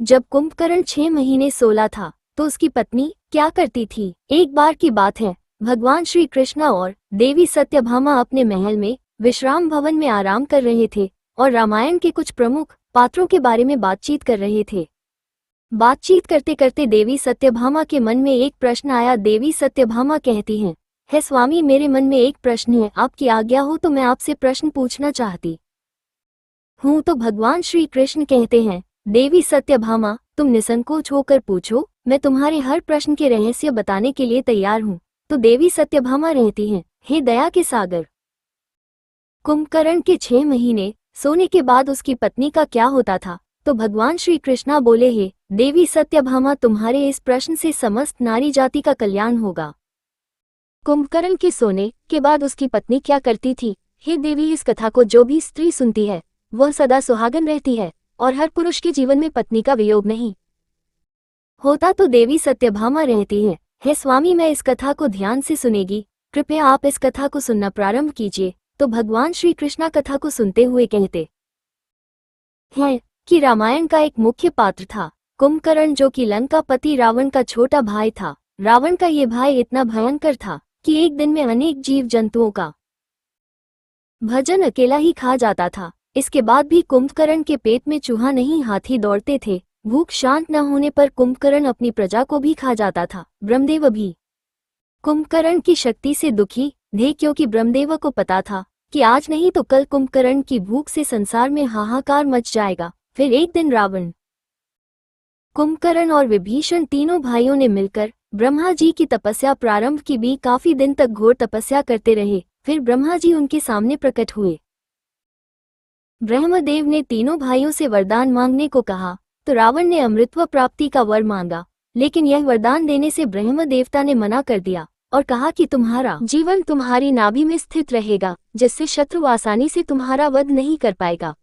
जब कुंभकर्ण 6 महीने 16 था तो उसकी पत्नी क्या करती थी। एक बार की बात है, भगवान श्री कृष्ण और देवी सत्यभामा अपने महल में विश्राम भवन में आराम कर रहे थे और रामायण के कुछ प्रमुख पात्रों के बारे में बातचीत कर रहे थे। बातचीत करते करते देवी सत्यभामा के मन में एक प्रश्न आया। देवी सत्यभामा कहती हैं, हे स्वामी, मेरे मन में एक प्रश्न है, आपकी आज्ञा हो तो मैं आपसे प्रश्न पूछना चाहती हूँ। तो भगवान श्री कृष्ण कहते हैं, देवी सत्यभामा, तुम निसंकोच होकर पूछो, मैं तुम्हारे हर प्रश्न के रहस्य बताने के लिए तैयार हूँ। तो देवी सत्यभामा रहती हैं, हे दया के सागर, कुंभकर्ण के 6 महीने सोने के बाद उसकी पत्नी का क्या होता था। तो भगवान श्री कृष्णा बोले, हे देवी सत्यभामा, तुम्हारे इस प्रश्न से समस्त नारी जाति का कल्याण होगा। कुंभकर्ण के सोने के बाद उसकी पत्नी क्या करती थी। हे देवी, इस कथा को जो भी स्त्री सुनती है वह सदा सुहागन रहती है और हर पुरुष के जीवन में पत्नी का वियोग नहीं होता। तो देवी सत्यभामा रहती है, हे स्वामी, मैं इस कथा को ध्यान से सुनेगी, कृपया आप इस कथा को सुनना प्रारंभ कीजिए। तो भगवान श्री कृष्णा कथा को सुनते हुए कहते हैं कि रामायण का एक मुख्य पात्र था कुंभकर्ण, जो कि लंकापति रावण का छोटा भाई था। रावण का ये भाई इतना भयंकर था कि एक दिन में अनेक जीव जंतुओं का भजन अकेला ही खा जाता था। इसके बाद भी कुंभकर्ण के पेट में चूहा नहीं, हाथी दौड़ते थे। भूख शांत न होने पर कुंभकर्ण अपनी प्रजा को भी खा जाता था। ब्रह्मदेव भी कुंभकर्ण की शक्ति से दुखी थे, क्योंकि ब्रह्मदेव को पता था कि आज नहीं तो कल कुंभकर्ण की भूख से संसार में हाहाकार मच जाएगा। फिर एक दिन रावण, कुंभकर्ण और विभीषण तीनों भाइयों ने मिलकर ब्रह्मा जी की तपस्या प्रारंभ की। भी काफी दिन तक घोर तपस्या करते रहे। फिर ब्रह्मा जी उनके सामने प्रकट हुए। ब्रह्मदेव ने तीनों भाइयों से वरदान मांगने को कहा, तो रावण ने अमृतत्व प्राप्ति का वर मांगा, लेकिन यह वरदान देने से ब्रह्म देवता ने मना कर दिया और कहा कि तुम्हारा जीवन तुम्हारी नाभि में स्थित रहेगा, जिससे शत्रु आसानी से तुम्हारा वध नहीं कर पाएगा।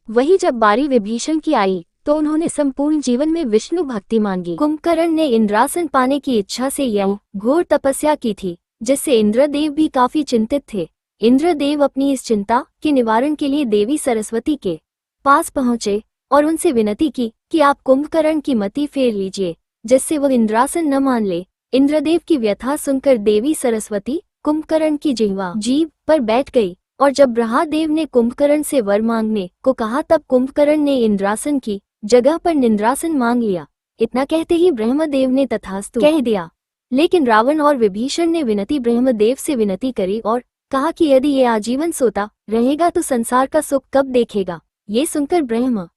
वही जब बारी विभीषण की आई तो उन्होंने संपूर्ण जीवन में विष्णु भक्ति मांगी। कुंभकर्ण ने इंद्रासन पाने की इच्छा से यह घोर तपस्या की थी, जिससे इंद्रदेव भी काफी चिंतित थे। इंद्रदेव अपनी इस चिंता के निवारण के लिए देवी सरस्वती के पास पहुंचे और उनसे विनती की कि आप कुंभकर्ण की मति फेर लीजिए, जिससे वह इंद्रासन न मान ले। इंद्रदेव की व्यथा सुनकर देवी सरस्वती कुंभकर्ण की जीभ पर बैठ गई, और जब ब्रह्मदेव ने कुंभकर्ण से वर मांगने को कहा, तब कुंभकर्ण ने इंद्रासन की जगह पर निंद्रासन मांग लिया। इतना कहते ही ब्रह्मदेव ने तथास्तु कह दिया। लेकिन रावण और विभीषण ने विनती ब्रह्मदेव से विनती करी और कहा कि यदि ये आजीवन सोता रहेगा तो संसार का सुख कब देखेगा। ये सुनकर ब्रह्म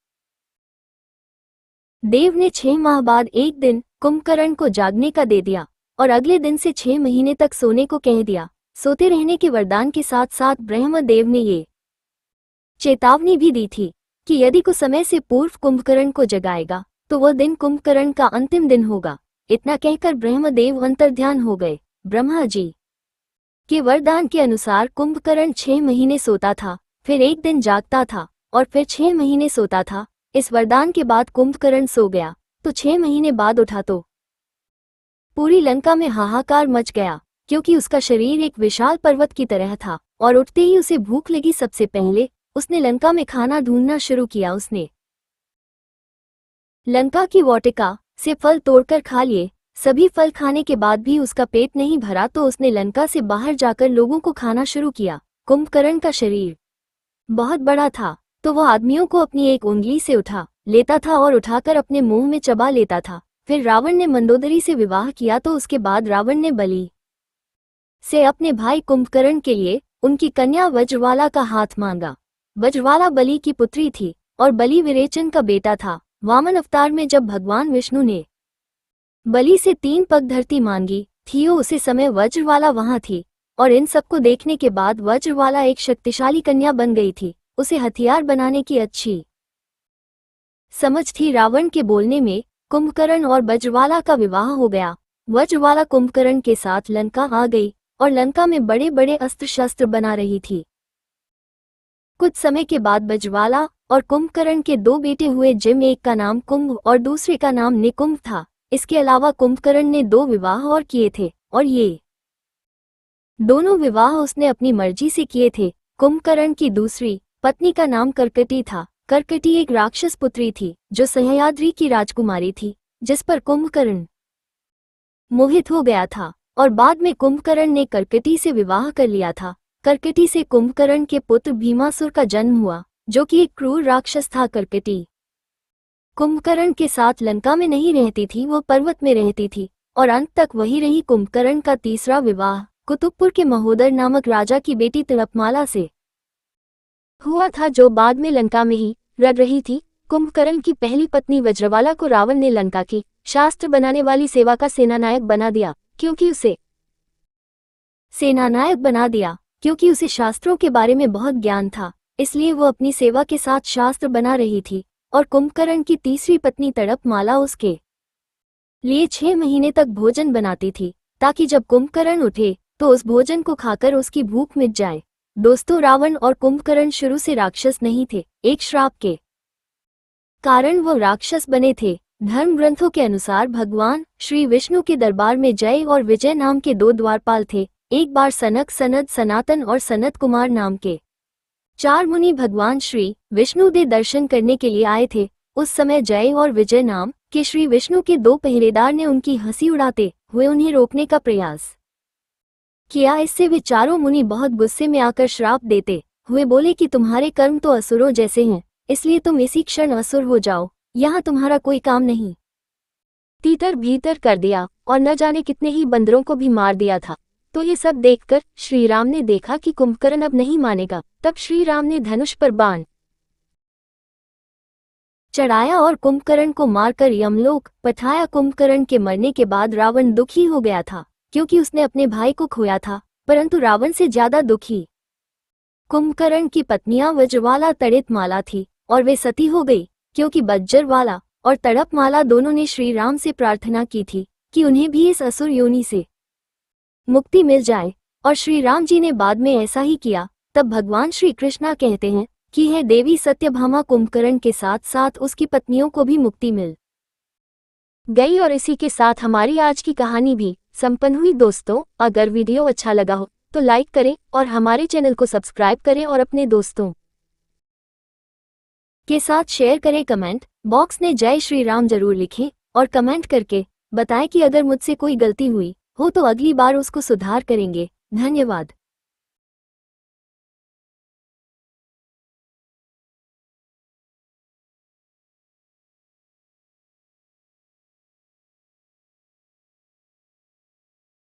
देव ने 6 माह बाद एक दिन कुंभकर्ण को जागने का दे दिया और अगले दिन से 6 महीने तक सोने को कह दिया। सोते रहने के वरदान के साथ साथ ब्रह्मदेव ने ये चेतावनी भी दी थी कि यदि कुछ समय से पूर्व कुंभकर्ण को जगाएगा तो वह दिन कुंभकर्ण का अंतिम दिन होगा। इतना कहकर ब्रह्मदेव अंतर्ध्यान हो गए। ब्रह्मा जी के वरदान के अनुसार कुंभकर्ण 6 महीने सोता था, फिर एक दिन जागता था और फिर 6 महीने सोता था। इस वरदान के बाद कुंभकर्ण सो गया तो 6 महीने बाद उठा तो पूरी लंका में हाहाकार मच गया, क्योंकि उसका शरीर एक विशाल पर्वत की तरह था और उठते ही उसे भूख लगी। सबसे पहले उसने लंका में खाना ढूंढना शुरू किया। उसने लंका की वाटिका से फल तोड़कर खा लिए। सभी फल खाने के बाद भी उसका पेट नहीं भरा तो उसने लंका से बाहर जाकर लोगों को खाना शुरू किया। कुंभकर्ण का शरीर बहुत बड़ा था, तो वह आदमियों को अपनी एक उंगली से उठा लेता था और उठाकर अपने मुंह में चबा लेता था। फिर रावण ने मंदोदरी से विवाह किया, तो उसके बाद रावण ने बलि से अपने भाई कुंभकर्ण के लिए उनकी कन्या वज्रवाला का हाथ मांगा। वज्रवाला बलि की पुत्री थी और बलि विरेचन का बेटा था। वामन अवतार में जब भगवान विष्णु ने बलि से 3 पग धरती मांगी थी, उसी समय वज्रवाला वहां थी और इन सबको देखने के बाद वज्रवाला एक शक्तिशाली कन्या बन गई थी। उसे हथियार बनाने की अच्छी समझ थी। रावण के बोलने में कुंभकर्ण और वज्रवाला का विवाह हो गया। वज्रवाला कुंभकर्ण के साथ लंका आ गई और लंका में बड़े बड़े अस्त्र शस्त्र बना रही थी। कुछ समय के बाद वज्रवाला और कुंभकर्ण के 2 बेटे हुए, जिम एक का नाम कुंभ और दूसरे का नाम निकुंभ था। इसके अलावा कुंभकर्ण ने 2 विवाह और किए थे और ये दोनों विवाह उसने अपनी मर्जी से किए थे। कुंभकर्ण की दूसरी पत्नी का नाम कर्कटी था। कर्कटी एक राक्षस पुत्री थी जो सह्याद्री की राजकुमारी थी, जिस पर कुंभकर्ण मोहित हो गया था और बाद में कुंभकर्ण ने कर्कटी से विवाह कर लिया था। कर्कटी से कुंभकर्ण के पुत्र भीमासुर का जन्म हुआ, जो कि एक क्रूर राक्षस था। कर्कटी कुंभकर्ण के साथ लंका में नहीं रहती थी, वो पर्वत में रहती थी और अंत तक वही रही। कुंभकर्ण का तीसरा विवाह कुतुबपुर के महोदर नामक राजा की बेटी तिलकमाला से हुआ था, जो बाद में लंका में ही रह रही थी। कुंभकर्ण की पहली पत्नी वज्रवाला को रावण ने लंका की शास्त्र बनाने वाली सेवा का सेनानायक बना दिया, क्योंकि उसे शास्त्रों के बारे में बहुत ज्ञान था, इसलिए वो अपनी सेवा के साथ शास्त्र बना रही थी। और कुंभकर्ण की तीसरी पत्नी तड़पमाला उसके लिए 6 महीने तक भोजन बनाती थी, ताकि जब कुंभकर्ण उठे तो उस भोजन को खाकर उसकी भूख मिट जाए। दोस्तों, रावण और कुंभकर्ण शुरू से राक्षस नहीं थे, एक श्राप के कारण वो राक्षस बने थे। धर्म ग्रंथों के अनुसार भगवान श्री विष्णु के दरबार में जय और विजय नाम के 2 द्वारपाल थे। एक बार सनक, सनद, सनातन और सनत कुमार नाम के 4 मुनि भगवान श्री विष्णु के दर्शन करने के लिए आए थे। उस समय जय और विजय नाम के श्री विष्णु के 2 पहरेदार ने उनकी हंसी उड़ाते हुए उन्हें रोकने का प्रयास किया। इससे वे चारों मुनि बहुत गुस्से में आकर श्राप देते हुए बोले कि तुम्हारे कर्म तो असुरों जैसे हैं, इसलिए तुम इसी क्षण असुर हो जाओ, यहाँ तुम्हारा कोई काम नहीं। तीतर भीतर कर दिया और न जाने कितने ही बंदरों को भी मार दिया था। तो ये सब देखकर श्री राम ने देखा कि कुंभकर्ण अब नहीं मानेगा। तब श्री राम ने धनुष पर बाण चढ़ाया और कुंभकर्ण को मारकर यमलोक पठाया। कुंभकर्ण के मरने के बाद रावण दुखी हो गया था, क्योंकि उसने अपने भाई को खोया था, परंतु रावण से ज्यादा दुखी कुंभकर्ण की पत्नियां वज्रवाला तड़ितमाला थी और वे सती हो गई, क्योंकि बज्जरवाला और तड़पमाला दोनों ने श्री राम से प्रार्थना की थी कि उन्हें भी इस असुर योनि से मुक्ति मिल जाए, और श्री राम जी ने बाद में ऐसा ही किया। तब भगवान श्री कृष्णा कहते हैं कि है देवी सत्यभामा कुंभकर्ण के साथ साथ उसकी पत्नियों को भी मुक्ति मिल गई। और इसी के साथ हमारी आज की कहानी भी संपन्न हुई। दोस्तों, अगर वीडियो अच्छा लगा हो तो लाइक करें और हमारे चैनल को सब्सक्राइब करें और अपने दोस्तों के साथ शेयर करें। कमेंट बॉक्स में जय श्री राम जरूर लिखें और कमेंट करके बताएं कि अगर मुझसे कोई गलती हुई हो तो अगली बार उसको सुधार करेंगे। धन्यवाद।